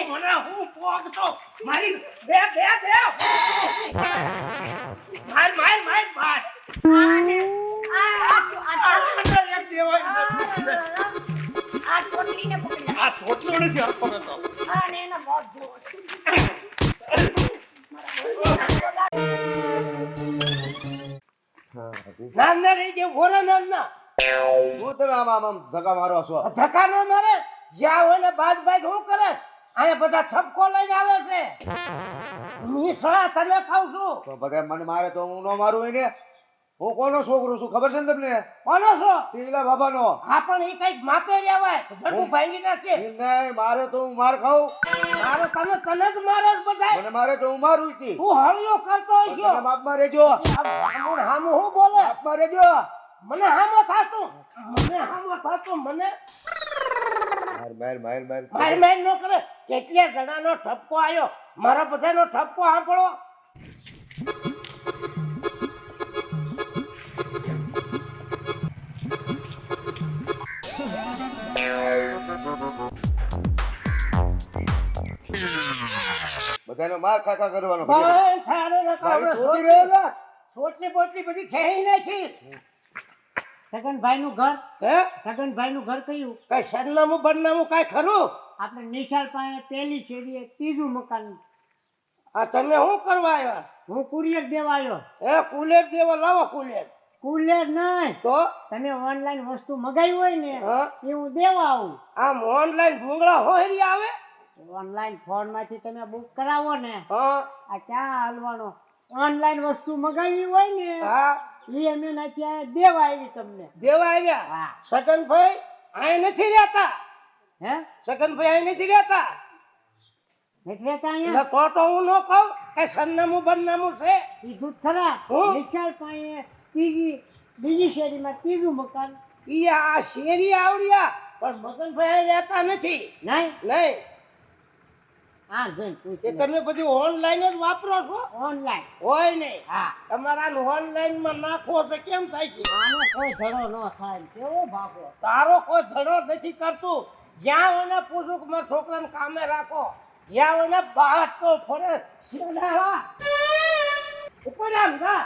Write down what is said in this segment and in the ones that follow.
મને હું પોગતો મારી દે માર એક દેવાય આ ચોટલીને પકડી આ ચોટલો નથી આ પકડતો અને એના મોત જેવો નાના રહી જે ભોરા નાના હું તમે આમ ધક્કા મારો છો ધક્કા ન મારે જ્યાં હોય ને બાજ શું કરે અહીંયા બધા ઠપકો લઈને આવે છે મીસળા તને ખાવ છું તો બધા મને મારે તો હું ન મારું એને હું કોનો છોકરો છું ખબર છે ને તમને કોનો છો ટીલા બાબાનો હા પણ એ કઈક માપે રહેવાય ધડું ભાંગી નાખે નહીં મારે તો હું માર ખાઉં મારે તને જ મારે બધા મને મારે તો હું મારું તી તું હળિયો કરતો હશો તમે માપમાં રહેજો હામું હું બોલે માપમાં રહેજો મને હામો થાતું મને માર નો કરે કેટલા જણાનો ઠપકો આવ્યો મારા બધાનો ઠપકો સાંભળો બધાનો માર ખાખા કરવાનો ભાઈ થારે ને કાબરે છોડી રહ્યો સોટલી બોટલી બધી ખેઈ નાખી સગનભાઈ નું ઘર હે સગનભાઈ નું ઘર કયું કઈ સરનામું બદનામું કઈ ખરું આપણે નિશાળ પાસે પેલી શેરીએ ત્રીજું મકાન. આ તમે શું કરવા આવ્યા હું કુરિયર દેવા આવ્યો. એ કુલેર દેવા લાવો કુલેર કુરિયર નહીં તો તમે ઓનલાઈન વસ્તુ મગાવી હોય ને હા એ હું દેવા આવું. આમ ઓનલાઈન ભૂંગળા હોરી આવે ઓનલાઈન ફોન માંથી તમે બુક કરાવો ને હા આ ક્યાં હાલવાનો ઓનલાઈન વસ્તુ મગાવી હોય ને હા એ અમે નથી દેવા આવી તમને. દેવા આવ્યા હા સગનભાઈ અહીં નથી રહેતા હે સગનભાઈ અહીં નથી રહેતા નથી રહેતા એટલે અહીંયા તો હું ન કહું કે સરનામું બદનામું છે કીધું ખરા હું? નિશાળ પાસે બીજી શેરીમાં ત્રીજું મકાન. ઈ આ શેરી આવડ્યા પણ મગનભાઈ અહીં રહેતા નથી નહીં નહીં હા જોઈ એ પૂછ તમે બધું ઓનલાઈન જ વાપરો છો ઓનલાઈન. હોય નહીં હા તમારા ઓનલાઈન માં નાખો તો કેમ થાય છે આનો કોઈ ધડો ન થાય. કેવો બાપો તારો કોઈ ધડો નથી કરતું જ્યાં હોય ને પૂછું કે મારા છોકરાને કામે રાખો જ્યાં હોય ને બહાર તો ફરે શેડાળા ઉપર આમ જા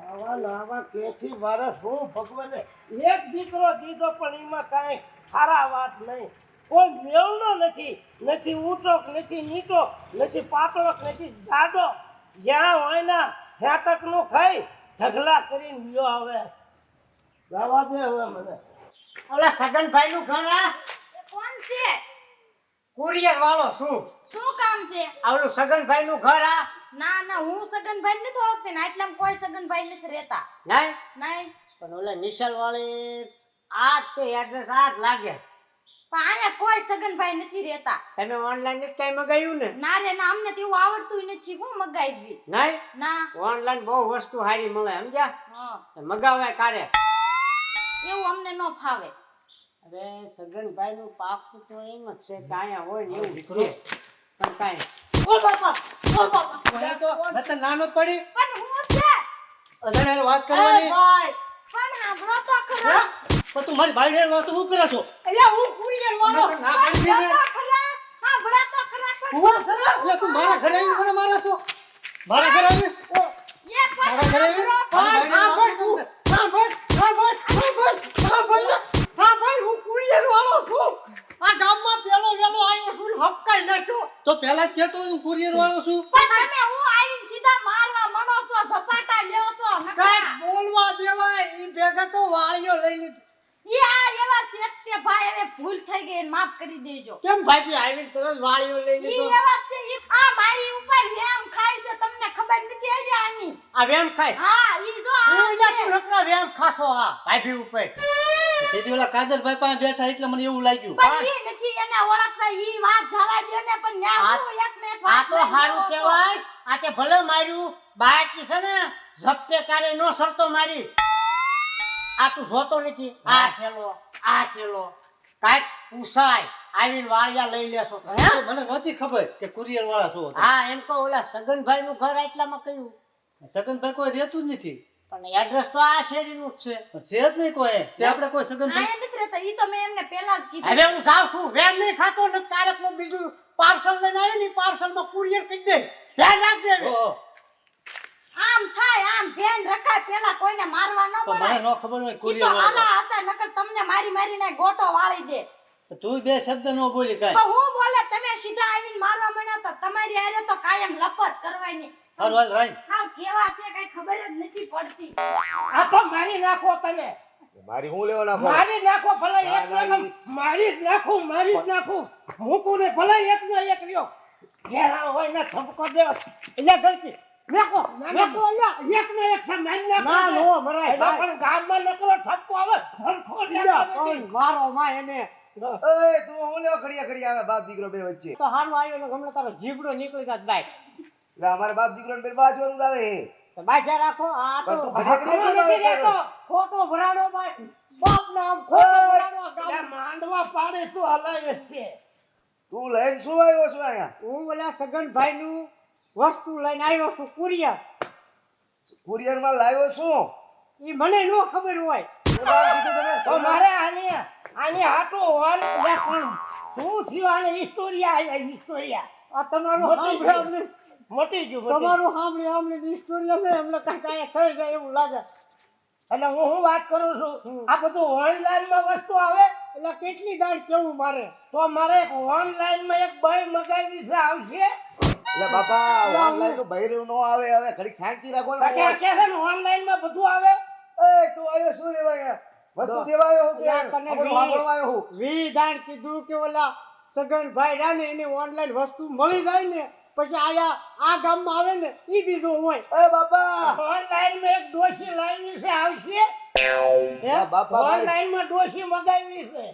આવા લાવા કેથી વારસ હું ભગવાને એક દીકરો દીધો પણ એમાં કાંઈ સારા વાત નહીં કોઈ મેળનો નથી ઊંચો નથી નીચો નથી પાતળો નથી જાડો જ્યાં હોય ને હેટક નું ખાઈ ઢગલા કરીને લ્યો હવે જવા દે હવે મને ઓલા સગનભાઈ નું ઘર આ કોણ છે કુરિયર વાળો શું શું કામ છે આવલું સગનભાઈ નું ઘર આ ના ના હું સગનભાઈ નથી ઓળખતી ને આટલામાં કોઈ સગનભાઈ નથી રહેતા નહીં નહીં પણ ઓલા નિશાલ વાળી આ તે એડ્રેસ આ જ લાગે. પણ આયા કોઈ સગનભાઈ નથી રહેતા તમે ઓનલાઈન જ કઈ મગાવ્યું ને ના રે ના અમને તેવું આવડતું નથી હું મગાવી નહીં ના ઓનલાઈન બહુ વસ્તુ સારી મળે સમજ્યા હા મગાવે કારે. એવું અમને ન ફાવે અરે સગનભાઈ નું પાપ તો એમ જ છે કે અહીંયા હોય ને એવું છે પણ કાંઈ ઓ બાપા મને તો નતર નાનો જ પડી પણ હું છે અજાણ્યાને વાત એ કરવાની ભાઈ પણ સાંભળો તો ખરા પણ તું મારી ભાઈ વાત શું કરે છો એટલે હું કુરિયર વાળો નકર ના પાડી દે ને. સાંભળો તો ખરા હું એટલે તું મારા ઘરે આવી મને મારે છો મારા ઘરે આવી મારા ઘરે આવી મારી ભાઈને વાત શું કરે? હું કુરિયર વાળો છું. આ ગામમાં પેલો વેલો આવ્યો છું ને હપકાઈ નાખ્યો. તો પહેલા જ કહેતો હું કુરિયર વાળો છું પણ તમે હું આવીને સીધા મારવા મણો છો ઝપાટા લ્યો છો કાંઈક બોલવા દેવાય ઈ ભેગા તો વાળીઓ લઈ લીધું. ઈ આ એવા છે કે ભાઈ હવે ભૂલ થઈ ગઈ એને માફ કરી દેજો કેમ ભાઈ આવીને તરત વાળીઓ લઈ ઈ લીધો? એવા છે ઈ આ મારી ઉપર વેમ ખાય છે તમને ખબર નથી હજી આની આ વેમ ખાય હા ઈ જો હું આ જા તું નકરા વેમ ખાશો આ ભાભી ઉપર. તેથી ઓલા કાદરભાઈ પાસે બેઠા એટલે મને એવું લાગ્યું પણ ઈ નથી એને ઓળખતા ઈ વાત જવા દે ને પણ ન્યા આ- હું એક ને એક આ વાત તો લઈને સારું આવો છો. કહેવાય. આ તે ભલે માર્યું બાકી છે ને ઝપટે કારે નો સરતો મારી. આ તું જોતો નથી આ ઠેલો કાંઈક પૂછાય આવીને વાળિયા લઈ લેશો તો હે? તો મને નહોતી ખબર કે કુરિયર વાળા છો હા એમ કહો ઓલા સગનભાઈ નું ઘર આટલામાં કયું સગનભાઈ કોઈ રહેતું જ નથી પણ એડ્રેસ તો આ શેરીનું જ છે. પણ છે જ નહીં કોઈ છે આપણે કોઈ સગન આ એમ નથી રહેતા ઈ તો મેં એમને પહેલા જ કીધું હવે હું જાઉં છું વેમ નહીં ખાતો ને ક્યારેક હું બીજું પાર્સલ લઈને આવ્યો ને પાર્સલમાં કુરિયર કરી દે ધ્યાન રાખજે હવે. ઓહો, આમ થાય આમ ધ્યાન રખાય પેલા કોઈને મારવા ન તો મને પડે ન ખબર હોય ઈ તો કુરિયર આલા હતા નકર તમને મારી મારીને ગોટો વાળી દે તું બે શબ્દ ન બોલી કાંઈ. પણ હું બોલે તમે સીધા આવીને મારવા માંડ્યા તો તમારી હારે તો કાયમ લપત કરવાની હાલ હાલ રાઈ હાવ કેવા છે કઈ ખબર જ નથી પડતી આ તો મારી નાખો તને મારી હું લેવા નાખો મારી નાખો ભલે ના, એક ના, ને મારી જ નાખું મૂકું ને ભલે એક ને એક રહ્યો ઘેરા હોય ને ઠપકો દે એટલે ગલતી મેકો ના, મેકો અલ્યા એક ને એક છે મારી નાખો ના નો મરાય એટલે પણ ગામમાં નકરો ઠપકો આવે હરખો ઈલા લેતો નથી. પણ મારો માં એને એ તું હું લેવા ખડિયા આવે બાપ દીકરો બે વચ્ચે તો હારું આવ્યો ને ગમે તારો જીબડો નીકળી જાત બાય એટલે અમારા બાપ દીકરો ને બાજવાનું જ આવે હે. તો બાય રાખો આ તો પણ તું હરખો નથી લેતો. ખોટો ભરાડો બાય બાપ નામ ખોટો ભરાડો આ એટલે ગામ. માંડવા પાડે તું હલાવે છે તું લઈને શું આવ્યો છો અહીંયા હું ઓલા સગનભાઈ નું વસ્તુ લઈને આવ્યો છું કુરિયર કુરિયર માં લાવ્યો શું ઈ મને નો ખબર હોય શું નામ કીધું તમે? તો મારે આની હાટો હોલ પણ શું થયું આને હિસ્ટોરિયા આવ્યા હિસ્ટોરિયા આ તમારું મોટી સાંભળે અમને મોટી ગયું મોટી. તમારું સાંભળે હિસ્ટોરિયા છે એમને કાંઈ થઈ જાય એવું લાગે એટલે હું વાત કરું છું આ બધું ઓનલાઈન માં વસ્તુ આવે એટલે કેટલી દાળ કેવું મારે તો મારે એક ઓનલાઈન માં એક બાઈ મગાવી છે આવશે એટલે બાપા ઓનલાઈન તો બૈરું નો આવે હવે ઘડીક શાંતિ રાખો ને બાકી આ કે છે ને ઓનલાઈન માં બધું આવે એ તું આવ્યો શું લેવા અહીંયા વસ્તુ દેવા આવ્યો હું કે યા તને આ બધું વાપરવા આવ્યો હું વી દાણ કીધું કે ઓલા સગનભાઈ રાને એને ઓનલાઈન વસ્તુ મળી જાય ને પછી આયા આ ગામમાં આવે ને ઈ બીજું હોય એ બાપા ઓનલાઈન માં એક ડોશી લાવી છે આવશે આ બાપા મારી- ઓનલાઈન માં ડોશી મગાવી છે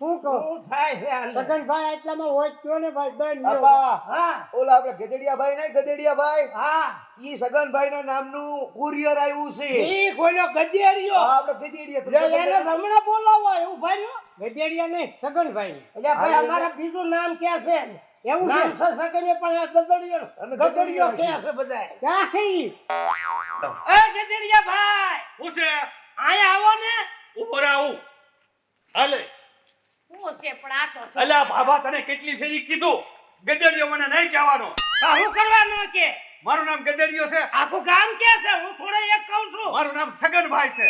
શું કહું શું થાય છે આને? સગનભાઈ એટલામાં હોય કયો ને ભાઈ દઈ બાપા હા ઓલા આપણે ગધેડિયા ભાઈ નહીં ગધેડિયા ભાઈ હા ઈ સગનભાઈ ના નામનું કુરિયર આવ્યું છે ઈ કોઈનો ગધેડિયો હા, આપણે ગધેડિયા લે તમે એને ગધેડિયા- હમણાં બોલાવો એવું ભાઈઓ ગધેડિયા નહીં સગનભાઈ એટલે ભાઈ અમારા બીજું નામ ક્યાં છે એવું નામ છે છે સગને પણ આ ગધેડિયો અમે ગધેડિયો ગધેડિયો ક્યાં છે બધાય ક્યાં છે ઈ એ ગધેડિયા ભાઈ હું છે આયા આવો ને ઉપર આવું હાલે હું છે પણ આ તો અલ્યા બાબા તને કેટલી ફેરી કીધું ગધેડિયો મને નહીં કહેવાનો આ હું કરવાનું કે મારું નામ ગધેડિયો છે આખું ગામ કે છે હું થોડો એક કહું છું મારું નામ સગનભાઈ છે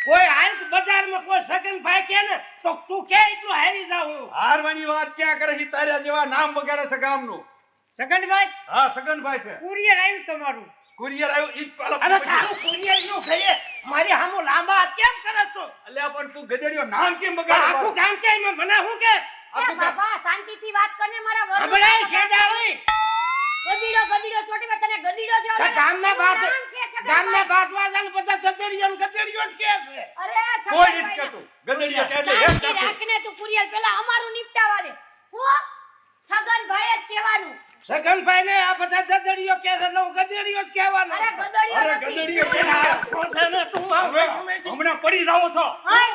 કોઈ હાલ બજારમાં કોઈ સગન ભાઈ કે ને તો તું કે એટલું હારી જાવ હું હારવાની વાત ક્યાં કરે છે તારા જેવા નામ બગાડે છે ગામનું સગનભાઈ હા સગનભાઈ છે કુરિયર આવ્યું તમારું કુરિયર આવ્યો ઈ જ પાલો અરે તું કુરિયર નું ખાઈએ મારી હામો લાંબા હાથ કેમ કરે તું અલ્યા પણ તું ગધેડિયો નામ કેમ પણ બગાડે આખું ગામ કે એમાં મને શું કે આખું ગામ બાબા શાંતિથી વાત કરને મારા વરુ હમણાં શેડાળી ગદીડો ચોટી મે તને ગદીડો જો તો ગામના બાદ નામ કે છે ગામના બાદવાજાને બધા ગધેડિયો ને ગધેડિયો જ કે છે અરે કોઈ નથી કહેતું ગધેડિયો કે એટલે હેડ શાંતિ નાખું રાખને તું કુરિયર પેલા અમારું નિપટાવા દે હું છગનભાઈ જ કહેવાનું સગનભાઈ ને આ બધા ગધેડિયો કે છે ને હું ગધેડિયો જ કહેવાનો અરે ગદડીઓ અરે ગધેડિયો કે છે. પોતાને તું મારો હમણાં પડી જાઓ છો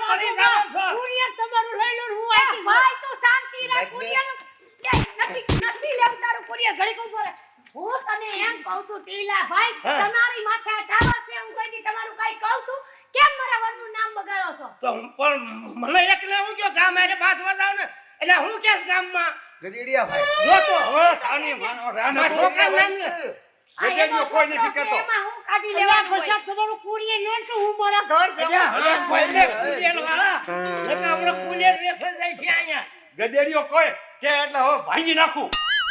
પડી જાવ છો કુરિયર તમારું લઈ લો ને હું આવીશ. ભાઈ તું શાંતિ રાખ કુરિયર નથી લેવું તારું કુરિયર ઘડી કહું બોલે હું તને એમ કહું છું ટીલા ભાઈ તમારી માથે ટાવર છે હું કોઈ દી તમારું કઈ કહું છું કેમ મારા વરનું નામ બગાડો છો તો પણ મને એકને હું કયો ગામ આરે બાદવાજાઓ ને એટલે હું કેસ ગામમાં ગધેડિયા ભાઈ જો તો હવે સાની માનો રાને મારા છોકરા નામ ને ગધેડિયો કોઈ નથી કહેતો એમાં હું કાઢી અલ્યા લેવાનું હોય. પછી તમારું કુરિયર લો ને કે હું મારા ઘર ભેગો અરે કોઈને કુલિયર વાળા એટલે હમણાં કુલિયર વેસે જાય છે અહીંયા ગધેડિયો કોઈ કે એટલે હવે ભાંગી નાખું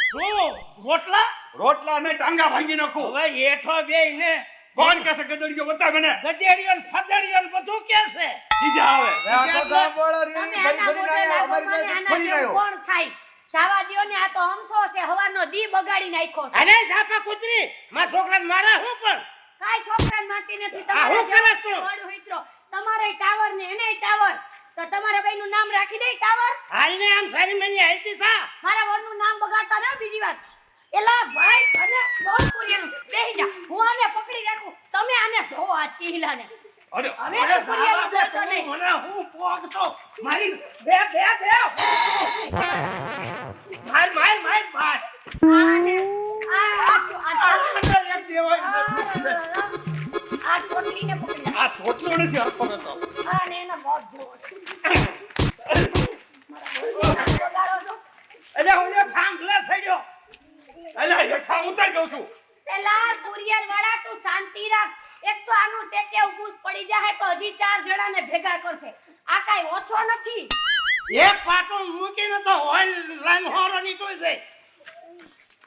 શું રોટલા રોટલા ને ટાંગા ભાંગી નાખું હવે હેઠો બેય ને કોણ કહેશે ગધેડિયો બતા મને ગધેડિયો ને ફદડિયો ને બધું કે છે સીધા આવે આ તો ગામવાળા રે, તમે ફરી આના ફરીને મોઢે આયા, લાગો, અમારી મને પાસે આના ફરીને જેવું આવ્યો. કોણ થાય જાવા દ્યો ને આ તો અમથો છે હવાનો દી બગાડી નાખ્યો છે અને ઝાપા કૂતરી મારા છોકરાને મારા હું પણ કાઈ છોકરાને મારતી નથી આ હું કરે જેવો છું? વડ હોઈત્રો. તમારે ટાવર ને એને ટાવર તો તમારા ભાઈ નું નામ રાખી દે ટાવર હાલને આમ સારી મની હાલતી થા મારા વરનું નામ બગાડતા ન બીજી વાત એલા ભાઈ તને બહુ કુરિયર બેહી જા હું આને પકડી રાખું તમે આને ધોવો આ ટીહલાને અરે હવે તો કુરિયર આવા દે બગાડતો તું નહીં મને હું પોગતો મારી દે માર આને આ આ દેવાય આ ધોતિયો નથી હરખો રહેતો. અને એનો મોત જોવો છે. વગાડો છો. એટલે ઓલો થાંભલે સડ્યો. અલા હેઠા ઉતાર કહું છું. પેલા કુરિયર વાળા તું શાંતિ રાખ. એક તો આનું ટેકે ઉભું પડી જાય તો હજી 4 જણાને ભેગા કરશે. આ કાઈ ઓછો નથી. એક પાટો મૂકીને તો હોલ લાઈન હોરો નીકળી જાય.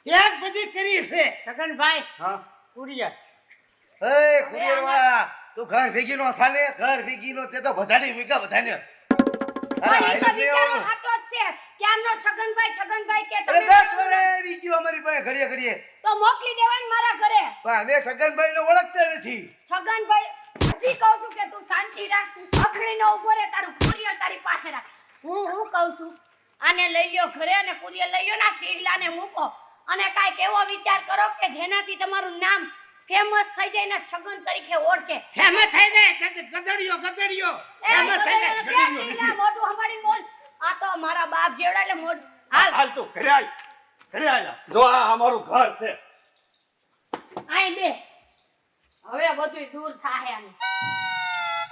ત્યાં જ બધી કરી છે. છગનભાઈ હા કુરિયર એ કુરિયર વાળા તું ઘર ભેગી નો થાને ઘર ભેગી નો તે તો ભજાડી વીકા બધાને અરે પણ ઈ તો હાઈલાઈટ નહીં બિચારો આવવાનું. હાટો જ છે. ક્યારનો છગનભાઈ કે અરે તમે 10 વર્ષ આવી ગયું અમારી પાસે ઘડીએ ઘડીએ તો મોકલી દેવાય મારા ઘરે. પણ અમે સગનભાઈ ને ઓળખતા નથી. છગનભાઈ હજી કહું છું કે તું શાંતિ રાખ. અખડીને ઊભો રહે. તારું કુરિયર તારી પાસે રાખ. હું કહું છું આને લઈ લ્યો ઘરે અને કુરિયર લઈ લ્યો ના ટીગલાને મૂકો અને કાંઈક એવો વિચાર કરો કે જેનાથી તમારું નામ ફેમસ થઈ જાય ને છગન તરીકે ઓળખે. હેમે થઈ જાય ગધડિયો ગધડિયો. એ હેમે થઈ જાય ટીગલા મોઢું સંભાળીને બોલ. આ તો મારા બાપ જેવડા એટલે મોઢું હાલ હાલ તું ઘરે આય. ઘરે આય. જો આ અમારું ઘર છે. આઈ બે. હવે બધું દૂર થાહે આને.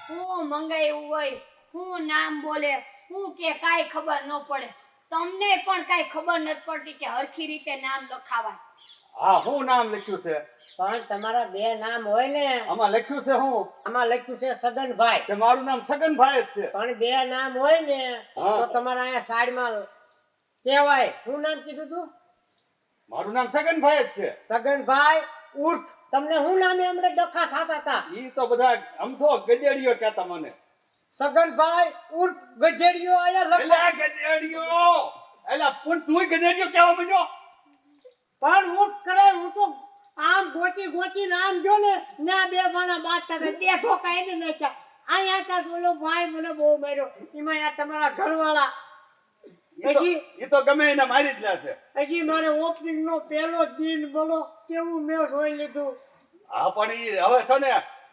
હું મંગાયું હોય હું નામ બોલે હું કે કાઈ ખબર ન પડે. તમને પણ કાઈ ખબર નથી પડતી કે હરખી રીતે નામ લખાવાય. હા હું નામ લખ્યું છે. પણ તમારા બે નામ હોય ને આમાં લખ્યું છે હું આમાં લખ્યું છે છગનભાઈ કે મારું નામ છગનભાઈ જ છે. પણ બે નામ હોય ને હા. તો તમારા અહીંયા સાઈડમાં કહેવાય શું નામ કીધું તું મારું નામ છગનભાઈ જ છે. છગનભાઈ ઉર્ફ તમને શું નામે હમણાં ડખા થતા હતા ઈ તો બધા અમથો ગજેડીઓ કહેતા મને. છગનભાઈ ઉર્ફ ગજેડીઓ આયા લખો એલા ગજેડીઓ. એલા પણ તુંય ગજેડીઓ કહેવા માંડ્યો. પણ ઉર્ફ કરે હું તો આમ ગોતી નામ જો ને ના બે માણા બાદ કરે બે ઠોકા એને નાખ્યા અહીંયા કા બોલો ભાઈ મને બહુ માર્યો એમાં આ તમારા ઘરવાળા ઈ તો ગમે એને મારી જ લેશે. હજી મારે ઓપનિંગ નો પહેલો દિન બોલો કેવું મેં જોઈ લીધું હા પણ ઈ હવે છે ને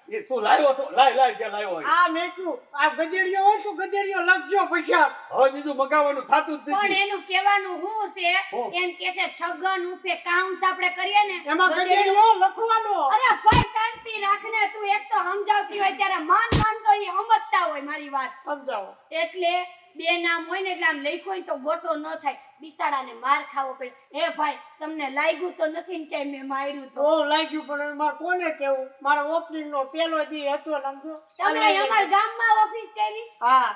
ઈ તું લાવ્યો છો લાય જે લાવ્યો હોય. આ મેકું આ ગજેડીઓ હોય તો ગજેડીઓ લખજો પૈસા હવે બીજું મગાવવાનું થાતું જ પણ નથી. એનું કહેવાનું શું છે હું? એમ કે છે છગન ઉફે કાઉન્સ આપણે કરીએ ને એમાં ગધેડું. ગજેડીઓ લખવાનો અરે ભાઈ શાંતિ રાખને. તું એક તો સમજાવતી હોય ત્યારે માન તો ઈ સમજતા હોય મારી વાત. સમજાવો એટલે બે નામ હોય ને એટલે આમ લખ્યું હોય તો ગોટો ન થાય. બિસાડાને માર ખાવો પડે. હે ભાઈ તમને લાગ્યું તો નથી ને કે મેં માર્યું તો. બહુ લાગ્યું પણ મારે કોને કેવું મારા ઓપનિંગ નો પહેલો દી હતો સમજો તમે અમારા ગામમાં ઓફિસ કરી? હા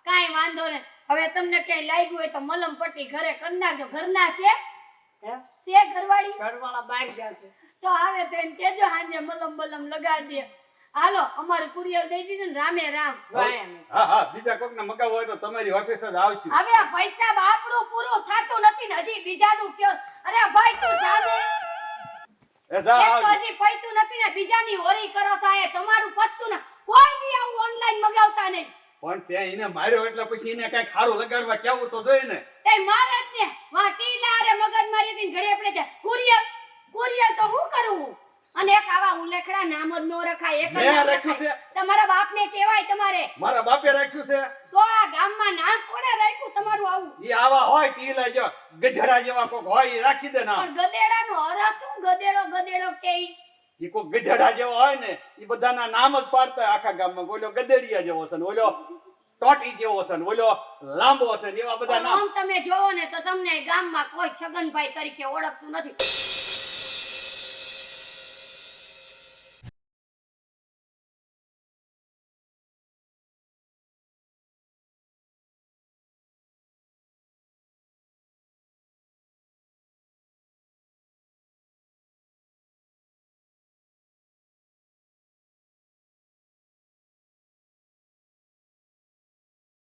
કાંઈ વાંધો નહીં. હવે તમને ક્યાંય લાગ્યું હોય તો મલમ પટ્ટી ઘરે કરી નાખજો. ઘરના છે હે ઘરવાળી ઘરવાળા બહાર ગયા છે તો આવે તો એમ કેજો હાંજે મલમ બલમ લગાડી દે. હાલો અમારું કુરિયર દઈ દીધું ને રામે રામ. હા બીજા કોકને મગાવવું હોય તો તમારી ઓફિસ જ આવશે. હવે આ પૈસા આપણું પૂરું થાતું નથી ને હજી બીજાનું કયો. અરે ભાઈ તું જાને એ જા એક તો આવજે. હજી પૈતું નથી ને બીજાની હોરી કરો છો. આ તમારું પત્તું ને કોઈ બી આવું ઓનલાઈન મગાવતા નહીં. પણ ત્યાં એને માર્યો એટલે પછી એને કઈક ખારું લગાડવા કેવું તો જોઈએ ને. તે મારે જ ને વા ટીલા રે મગજ મારી દીન ઘડે પડે છે. કુરિયર તો હું કરું અને એક આવા ઉલેખડા નામ જ નો રખાય. એક જ મેં નામ રાખ્યું રખાય. છે. તમારા બાપને કહેવાય તમારે. મારા બાપે રાખ્યું છે. તો આ ગામમાં નામ કોણે રાખ્યું તમારું આવું? ઈ આવા હોય ટીલા જો ગધેડા જેવા કોક હોય ઈ રાખી દે ના. પણ ગધેડાનો અર્થ શું? ગધેડો કે ઈ? ઈ કોક ગધેડા જેવો હોય ને ઈ બધાના નામ જ પાડતા હોય આખા ગામમાં. ઓલો ગધેડિયા જેવો છે ને ઓલો ટોટી જેવો છે ને ઓલો લાંબો છે ને એવા બધા નામ. આમ તમે જોવો ને તો તમને ગામમાં કોઈ છગનભાઈ તરીકે ઓળખતું નથી.